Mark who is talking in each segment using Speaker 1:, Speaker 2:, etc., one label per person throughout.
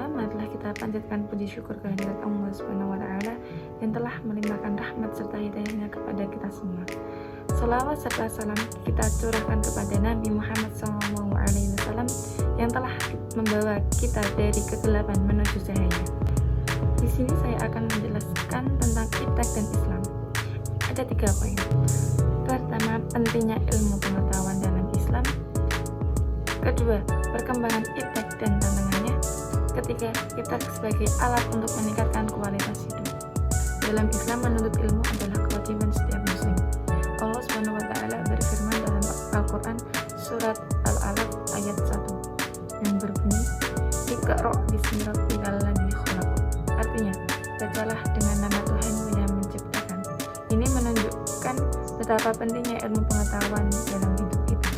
Speaker 1: pertama, marilah kita panjatkan puji syukur kehadirat Allah Subhanahu wa Ta'ala yang telah melimpahkan rahmat serta hidayahnya kepada kita semua. Salawat serta salam kita curahkan kepada Nabi Muhammad SAW yang telah membawa kita dari kegelapan menuju cahaya. Di sini saya akan menjelaskan tentang iptek dan Islam. Ada 3 poin. Pertama, pentingnya ilmu pengetahuan dalam Islam. Kedua, perkembangan iptek dan tantangannya. Ketiga, iptek sebagai alat untuk meningkatkan kualitas hidup. Dalam Islam, menuntut ilmu adalah kewajiban setiap muslim. Allah Subhanahu wa Ta'ala berfirman dalam Al-Quran surat Al-Alaq ayat 1 yang berbunyi, Iqra bismi rabbikal ladzi khalaq. Artinya, bacalah dengan nama Tuhanmu yang menciptakan. Ini menunjukkan betapa pentingnya ilmu pengetahuan dalam hidup kita.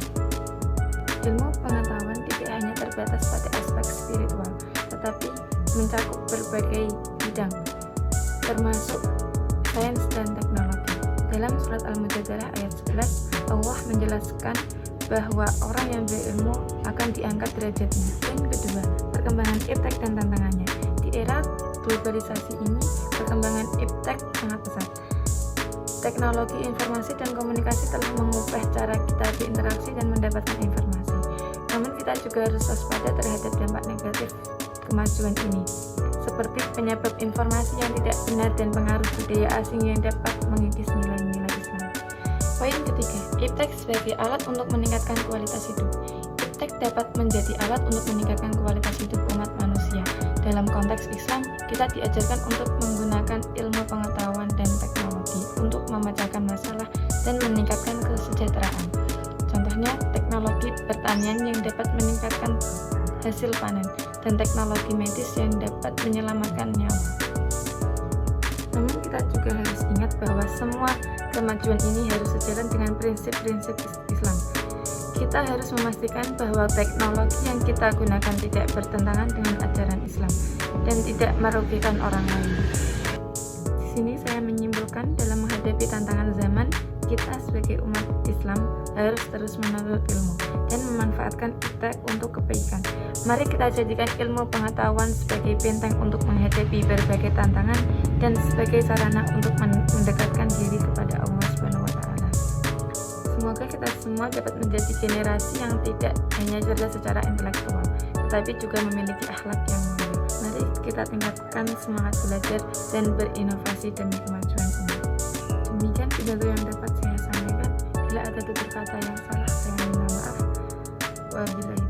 Speaker 1: Ilmu pengetahuan tidak hanya terbatas pada aspek spiritual, tetapi mencakup berbagai bidang, termasuk sains dan teknologi. Dalam surat Al-Mujadalah ayat 11, Allah menjelaskan bahwa orang yang berilmu akan diangkat derajatnya. Poin kedua, perkembangan iptek dan tantangannya. Di era globalisasi ini, perkembangan iptek sangat pesat. Teknologi informasi dan komunikasi telah mengubah cara kita berinteraksi dan mendapatkan informasi. Namun kita juga harus waspada terhadap dampak negatif kemajuan ini, seperti penyebab informasi yang tidak benar dan pengaruh budaya asing yang dapat mengikis nilai-nilai Islam. Poin ketiga, iptek sebagai alat untuk meningkatkan kualitas hidup. Iptek dapat menjadi alat untuk meningkatkan kualitas hidup umat manusia. Dalam konteks Islam, kita diajarkan untuk menggunakan ilmu pengetahuan dan teknologi untuk memecahkan masalah dan meningkatkan kesejahteraan. Contohnya, teknologi pertanian yang dapat meningkatkan hasil panen dan teknologi medis yang dapat menyelamatkan nyawa. Namun kita juga harus ingat bahwa semua kemajuan ini harus sejalan dengan prinsip-prinsip Islam. Kita harus memastikan bahwa teknologi yang kita gunakan tidak bertentangan dengan ajaran Islam dan tidak merugikan orang lain. Di sini saya menyimpulkan dalam menghadapi tantangan zaman, kita sebagai umat Islam harus terus menuntut ilmu dan memanfaatkan iptek untuk kebaikan. Mari kita jadikan ilmu pengetahuan sebagai benteng untuk menghadapi berbagai tantangan dan sebagai sarana untuk mendekatkan diri kepada Allah Subhanahu wa Ta'ala. Semoga kita semua dapat menjadi generasi yang tidak hanya cerdas secara intelektual, tetapi juga memiliki akhlak yang mulia. Mari kita tingkatkan semangat belajar dan berinovasi demi kemajuan umat. Demikian pidato yang dapat saya sampaikan. Bila ada tutur kata yang salah, saya minta maaf. Wabillahi